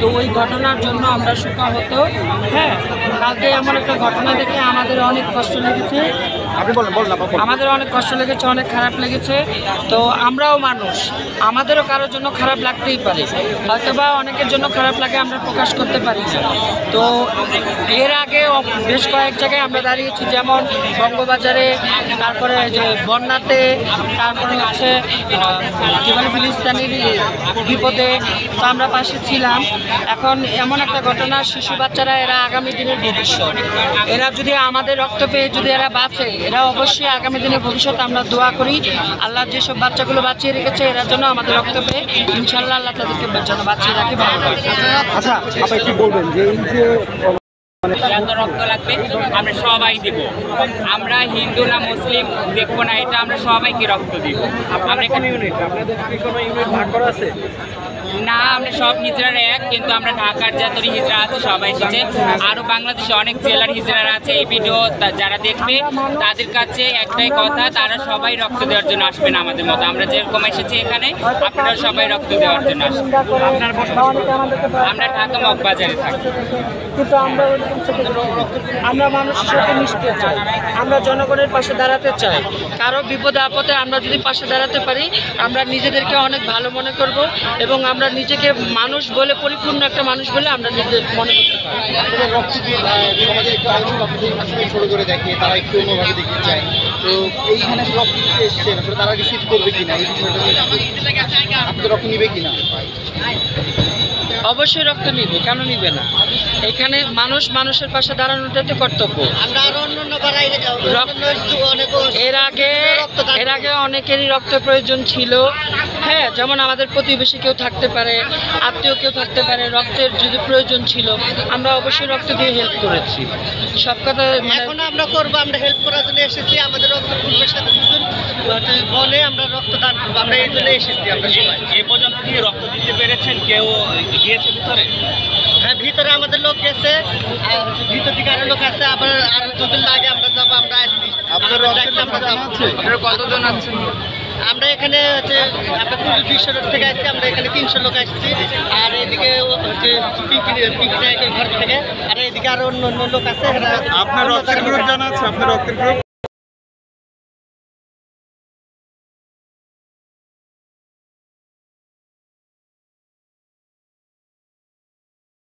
তো ওই ঘটনার জন্য আমরা শোকাহত। হ্যাঁ, কালকে এমন একটা ঘটনা দেখে আমাদের অনেক কষ্ট লেগেছে। আমাদের অনেক কষ্ট লেগেছে, অনেক খারাপ লেগেছে। তো আমরাও মানুষ, আমাদেরও কারোর জন্য খারাপ লাগতেই পারে, হয়তোবা অনেকের জন্য খারাপ লাগে, আমরা প্রকাশ করতে পারি না। তো এর আগে বেশ কয়েক জায়গায় আমরা দাঁড়িয়েছি, যেমন বঙ্গবাজারে, তারপরে যে বন্যাতে, তারপরে হচ্ছে কী বলে ফিলিস্তিনির বিপদে, তো আমরা পাশে ছিলাম। এখন এমন একটা ঘটনা, শিশু বাচ্চারা এরা আগামী দিনের ভবিষ্যৎ। এরা যদি আমাদের রক্ত পেয়ে যদি এরা বাঁচে, এরা অবশ্যই আগামী দিনের ভবিষ্যৎ। আমরা দোয়া করি আল্লাহ যেসব বাচ্চাগুলো বাঁচিয়ে রেখেছে এরা যেন আমাদের রক্ত পেয়ে ইনশাল্লাহ আল্লাহ তাদেরকে যেন বাঁচিয়ে রাখি। ভালো আচ্ছা, আপনি কি বলবেন যে এই যে যত রক্ত লাগবে আমরা সবাই দিব। আমরা হিন্দু না মুসলিম দেখবো না, এটা আমরা সবাইকে রক্ত দিব। আমরা এখানে ভাগ করা আছে? না, আমরা সব হিজড়ার এক, কিন্তু আমরা ঢাকার যত হিজড়া আছে সবাই এসেছে। আরও বাংলাদেশে অনেক জেলার হিজড়ারা আছে। এই ভিডিও যারা দেখবে তাদের কাছে একটাই কথা, তারা সবাই রক্ত দেওয়ার জন্য আসবেন আমাদের মতো। আমরা যেরকম এসেছি এখানে, আপনারা সবাই রক্ত দেওয়ার জন্য আসবেন। আমরা ঢাকা মগবাজারে থাকি। কিন্তু আমরা মানুষের সাথে মিশতে চাই, আমরা জনগণের পাশে দাঁড়াতে চাই। কারো বিপদে আপদে আমরা যদি পাশে দাঁড়াতে পারি, আমরা নিজেদেরকে অনেক ভালো মনে করব এবং আমরা নিজেকে মানুষ বলে, পরিপূর্ণ একটা মানুষ বলে আমরা নিজেদের মনে করতে পারি। ছোট করে দেখে, তারা একটু অন্যভাবে দেখতে চায়। তো এইখানে রক্ত দিতে এসছেন, আসলে তারা রিসিভ করবে কিনা, এই বিষয়টা আপনি রক্ত নিবে কিনা? অবশ্যই রক্ত নিবে, কেন নিবে না? এখানে মানুষ মানুষের পাশে দাঁড়ানোটাই তো কর্তব্য। এর আগে অনেকেরই রক্ত প্রয়োজন ছিল। হ্যাঁ, যেমন আমাদের প্রতিবেশী কেউ থাকতে পারে, আত্মীয় কেউ থাকতে পারে, রক্তের যদি প্রয়োজন ছিল, আমরা অবশ্যই রক্ত দিয়ে হেল্প করেছি। সব কথা এখন আমরা করবো, আমরা হেল্প করার জন্য এসেছি। আমাদের রক্ত পূর্বের সাথে বলে আমরা রক্তদান করবো, আমরা এই জন্য এসেছি। আমরা সবাই এ পর্যন্ত কি রক্ত দিতে পেরেছেন? কেউ গিয়েছে ভিতরে? হ্যাঁ, ভিতরে আমাদের লোক গেছে, ভিতর দিকে আরো লোক আছে। আবার আর দুদিন লাগে আমরা যাবো, আমরা আসছি। আপনারা কতজন আছেন? আমরা এখানে হচ্ছে আপনার পূর্ব বিশ্ব রোড থেকে আসছি, আমরা এখানে 300 লোক আসছি। আর এদিকে হচ্ছে পিকনিকের ঘর থেকে, আর এদিকে আরো অন্য অন্য লোক আছে। আপনার রক্তের গ্রুপ জানা আছে? আপনার রক্তের গ্রুপ?